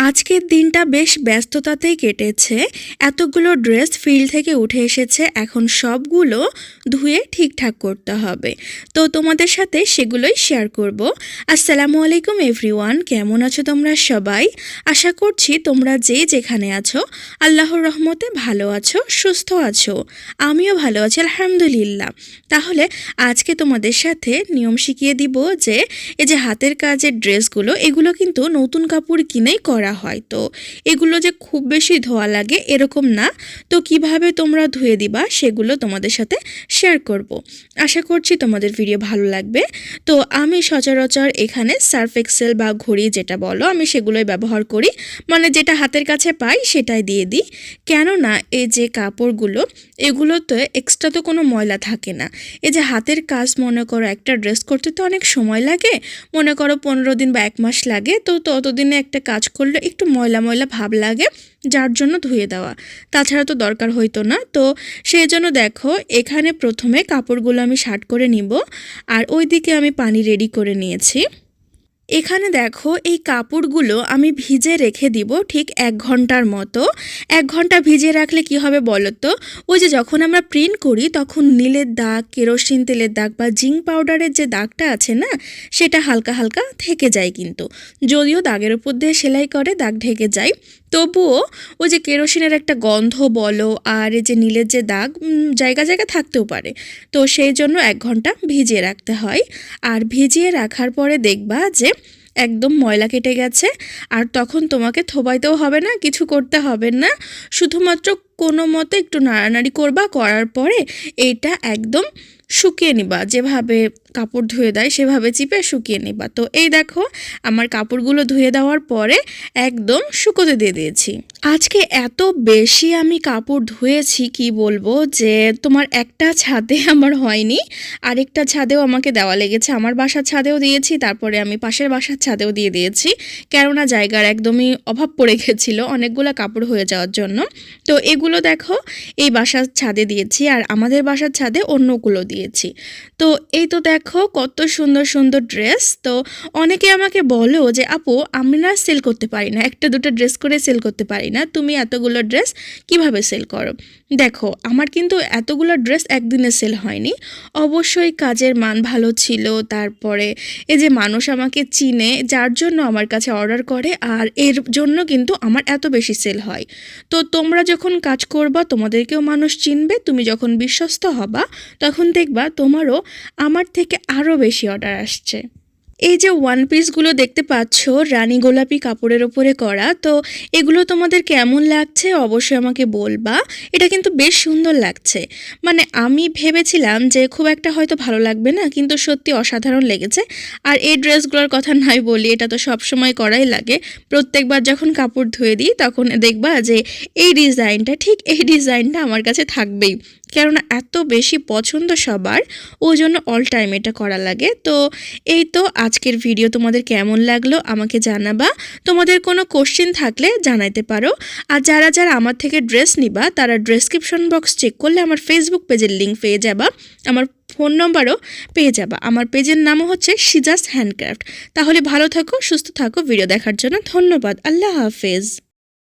আজকের দিনটা বেশ ব্যস্ততাতেই কেটেছে। এতগুলো ড্রেস ফিল্ড থেকে উঠে এসেছে, এখন সবগুলো ধুয়ে ঠিকঠাক করতে হবে। তো তোমাদের সাথে সেগুলোই শেয়ার করব। আসসালামু আলাইকুম এভরিওয়ান, কেমন আছো তোমরা সবাই? আশা করছি তোমরা যে যেখানে আছো আল্লাহর রহমতে ভালো আছো, সুস্থ আছো। আমিও ভালো আছি আলহামদুলিল্লাহ। তাহলে আজকে তোমাদের সাথে নিয়ম শিখিয়ে দিব যে এই যে হাতের কাজের ড্রেসগুলো, এগুলো কিন্তু নতুন কাপড় কিনেই করা হয়। তো এগুলো যে খুব বেশি ধোয়া লাগে এরকম না। তো কিভাবে তোমরা ধুয়ে দিবা সেগুলো তোমাদের সাথে শেয়ার করব। আশা করছি তোমাদের ভিডিও ভালো লাগবে। তো আমি সচরাচর এখানে সার্ফ এক্সেল বা ঘড়ি যেটা বলো, আমি সেগুলোই ব্যবহার করি। মানে যেটা হাতের কাছে পাই সেটাই দিয়ে দিই। কেননা এই যে কাপড়গুলো, এগুলোতে এক্সট্রা তো কোনো ময়লা থাকে না। এই যে হাতের কাজ, মনে করো একটা ড্রেস করতে তো অনেক সময় লাগে, মনে করো 15 দিন বা 1 মাস লাগে। তো ততদিনে একটা কাজ করলে একটু ময়লা ময়লা ভাব লাগে, যার জন্য ধুয়ে দেওয়া। তাছাড়া তো দরকার হইতো না। তো সেই জন্য দেখো এখানে প্রথমে কাপড়গুলো আমি শার্ট করে নিব, আর ওইদিকে আমি পানি রেডি করে নিয়েছি। এখানে দেখো এই কাপড়গুলো আমি ভিজে রেখে দিব ঠিক 1 ঘন্টার মতো। 1 ঘন্টা ভিজিয়ে রাখলে কি হবে বলো তো, ওই যে যখন আমরা প্রিন্ট করি তখন নীলের দাগ, কেরোসিন তেলের দাগ বা জিঙ্ক পাউডারের যে দাগটা আছে না, সেটা হালকা হালকা থেকে যায়। কিন্তু যদিও দাগের উপর দিয়ে সেলাই করে দাগ ঢেকে যায়, তবুও ওই যে কেরোসিনের একটা গন্ধ বলো আর এই যে নীলের যে দাগ জায়গা জায়গা থাকতেও পারে। তো সেই জন্য 1 ঘন্টা ভিজিয়ে রাখতে হয়। আর ভিজিয়ে রাখার পরে দেখবা যে একদম ময়লা কেটে গেছে। আর তখন তোমাকে থোবাইতেও হবে না, কিছু করতে হবে না, শুধুমাত্র কোনো মতো একটু নাড়ানাড়ি করবা। করার পরে এইটা একদম শুকিয়ে নিবা, যেভাবে কাপড় ধুয়ে দেয় সেভাবে চিপে শুকিয়ে নিবা। তো এই দেখো আমার কাপড়গুলো ধুয়ে দেওয়ার পরে একদম শুকোতে দিয়ে দিয়েছি। আজকে এত বেশি আমি কাপড় ধুয়েছি কি বলবো, যে তোমার একটা ছাদে আমার হয়নি, আরেকটা ছাদেও আমাকে দেওয়া লেগেছে। আমার বাসার ছাদেও দিয়েছি, তারপরে আমি পাশের বাসার ছাদেও দিয়ে দিয়েছি, কেননা জায়গার একদমই অভাব পড়ে গেছিলো অনেকগুলো কাপড় হয়ে যাওয়ার জন্য। তো এগুলো দেখো এই বাসার ছাদে দিয়েছি, আর আমাদের বাসার ছাদে অন্যগুলো দিয়েছি। তো এই তো দেখো কত সুন্দর সুন্দর ড্রেস। তো অনেকে আমাকে বলো যে আপু, আমি না সেল করতে পারি না, একটা দুটো ড্রেস করে সেল করতে পারি না, তুমি এতগুলো ড্রেস কিভাবে সেল করো? দেখো আমার কিন্তু এতগুলো ড্রেস একদিনে সেল হয়নি। অবশ্যই কাজের মান ভালো ছিল, তারপরে এই যে মানুষ আমাকে চিনে, যার জন্য আমার কাছে অর্ডার করে, আর এর জন্য কিন্তু আমার এত বেশি সেল হয়। তো তোমরা যখন কাজ করবা তোমাদেরকেও মানুষ চিনবে, তুমি যখন বিশ্বস্ত হবা তখন দেখবা তোমারও আমার থেকে আরও বেশি অর্ডার আসছে। এই যে ওয়ান পিসগুলো দেখতে পাচ্ছ রানী গোলাপি কাপড়ের ওপরে করা, তো এগুলো তোমাদের কেমন লাগছে অবশ্যই আমাকে বলবা। এটা কিন্তু বেশ সুন্দর লাগছে। মানে আমি ভেবেছিলাম যে খুব একটা হয়তো ভালো লাগবে না, কিন্তু সত্যি অসাধারণ লেগেছে। আর এই ড্রেসগুলোর কথা নাই বলি, এটা তো সব সময় করাই লাগে। প্রত্যেকবার যখন কাপড় ধুয়ে দিই তখন দেখবা যে এই ডিজাইনটা, ঠিক এই ডিজাইনটা আমার কাছে থাকবেই, কেননা এত বেশি পছন্দ সবার, ওই জন্য অল টাইম এটা করা লাগে। তো এই তো আজকের ভিডিও তোমাদের কেমন লাগলো আমাকে জানাবা। তোমাদের কোনো কোশ্চেন থাকলে জানাইতে পারো। আর যারা যারা আমার থেকে ড্রেস নিবা তারা ডেসক্রিপশন বক্স চেক করলে আমার ফেসবুক পেজের লিঙ্ক পেয়ে যাবা, আমার ফোন নম্বরও পেয়ে যাবা। আমার পেজের নামও হচ্ছে সিজাস হ্যান্ডক্রাফট। তাহলে ভালো থাকো, সুস্থ থাকো। ভিডিও দেখার জন্য ধন্যবাদ। আল্লাহ হাফেজ।